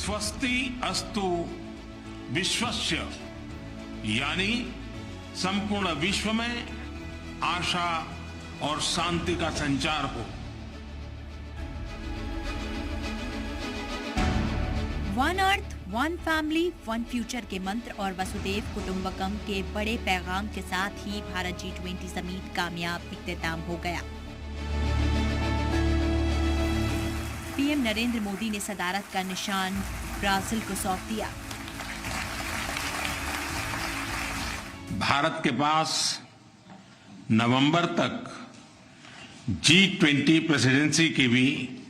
स्वस्ति अस्तु विश्वस्य, यानी संपूर्ण विश्व में आशा और शांति का संचार हो। One earth, one family, one future के मंत्र और वसुदेव कुटुंबकम के बड़े पैगाम के साथ ही भारत G20 समिट कामयाब इख्तिताम हो गया। पीएम नरेंद्र मोदी ने सदारत का निशान ब्राजील को सौंप दिया। भारत के पास नवंबर तक G20 प्रेसिडेंसी की भी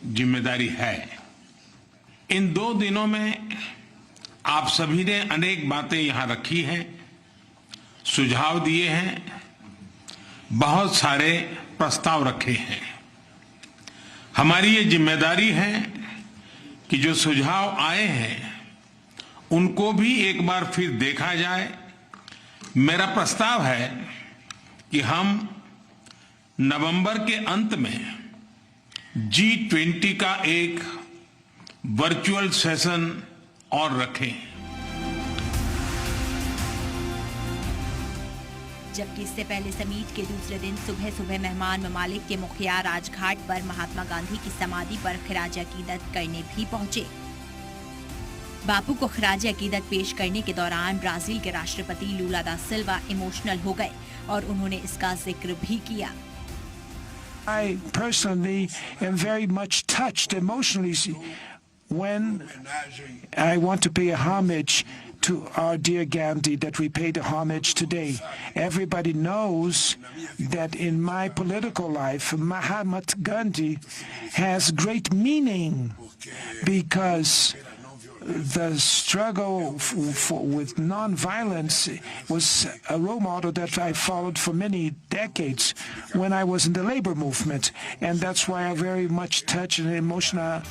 जिम्मेदारी है। इन 2 दिनों में आप सभी ने अनेक बातें यहां रखी हैं, सुझाव दिए हैं, बहुत सारे प्रस्ताव रखे हैं। हमारी ये जिम्मेदारी है कि जो सुझाव आए हैं उनको भी एक बार फिर देखा जाए। मेरा प्रस्ताव है कि हम नवंबर के अंत में G20 का एक वर्चुअल सेशन और रखें। जबकि इससे पहले समिट के दूसरे दिन सुबह सुबह मेहमान ममालिक के मुखिया राजघाट पर महात्मा गांधी की समाधि पर खिराज अकीदत करने भी पहुंचे। बापू को खिराज अकीदत पेश करने के दौरान ब्राजील के राष्ट्रपति लूला दा सिल्वा इमोशनल हो गए और उन्होंने इसका जिक्र भी किया। I personally am very much touched emotionally when I want to pay a homage to our dear Gandhi, that we pay the homage today. Everybody knows that in my political life, Mahatma Gandhi has great meaning because the struggle with non-violence was a role model that I followed for many decades when I was in the labor movement, and that's why I'm very much touched and emotional.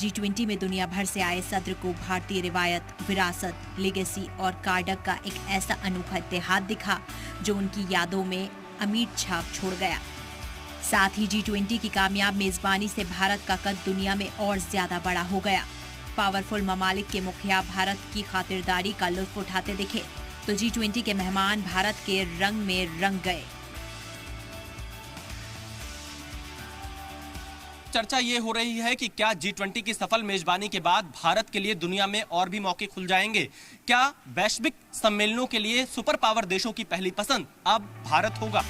G20 में दुनिया भर से आए सदर को भारतीय रिवायत, विरासत, लेगेसी और कार्डक का एक ऐसा अनूठा इत्तेहाद दिखा जो उनकी यादों में अमिट छाप छोड़ गया। साथ ही G20 की कामयाब मेजबानी से भारत का कद दुनिया में और ज्यादा बड़ा हो गया। पावरफुल ममालिक के मुखिया भारत की खातिरदारी का लुत्फ उठाते दिखे तो G20 के मेहमान भारत के रंग में रंग गए। चर्चा ये हो रही है कि क्या G20 की सफल मेजबानी के बाद भारत के लिए दुनिया में और भी मौके खुल जाएंगे? क्या वैश्विक सम्मेलनों के लिए सुपर पावर देशों की पहली पसंद अब भारत होगा?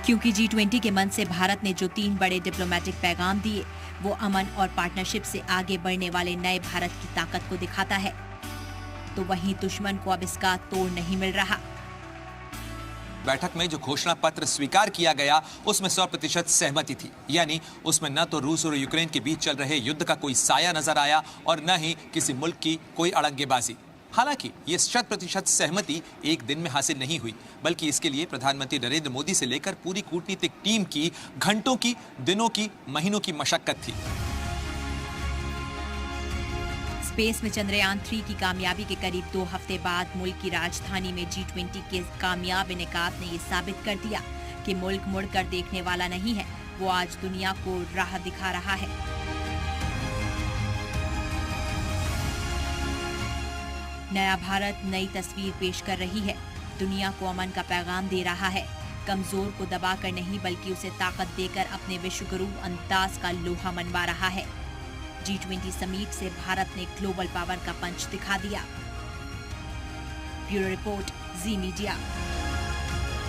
क्योंकि G20 के मंच से भारत ने जो 3 बड़े डिप्लोमेटिक पैगाम दिए वो अमन और पार्टनरशिप से आगे बढ़ने वाले नए भारत की ताकत को दिखाता है, तो वहीं दुश्मन को अब इसका तोड़ नहीं मिल रहा। बैठक में जो घोषणा पत्र स्वीकार किया गया उसमें 100% सहमति थी, यानी उसमें न तो रूस और यूक्रेन के बीच चल रहे युद्ध का कोई साया नजर आया और न ही किसी मुल्क की कोई अड़ंगेबाजी। हालांकि ये 100% सहमति एक दिन में हासिल नहीं हुई, बल्कि इसके लिए प्रधानमंत्री नरेंद्र मोदी से लेकर पूरी कूटनीतिक टीम की घंटों की, दिनों की, महीनों की मशक्कत थी। स्पेस में चंद्रयान 3 की कामयाबी के करीब 2 हफ्ते बाद मुल्क की राजधानी में G20 के कामयाब इनेकाद ने ये साबित कर दिया कि मुल्क मुड़कर देखने वाला नहीं है, वो आज दुनिया को राह दिखा रहा है। नया भारत नई तस्वीर पेश कर रही है, दुनिया को अमन का पैगाम दे रहा है, कमजोर को दबाकर नहीं बल्कि उसे ताकत देकर अपने विश्वगुरु अंदाज का लोहा मनवा रहा है। G20 समिट से भारत ने ग्लोबल पावर का पंच दिखा दिया। ब्यूरो रिपोर्ट, जी मीडिया।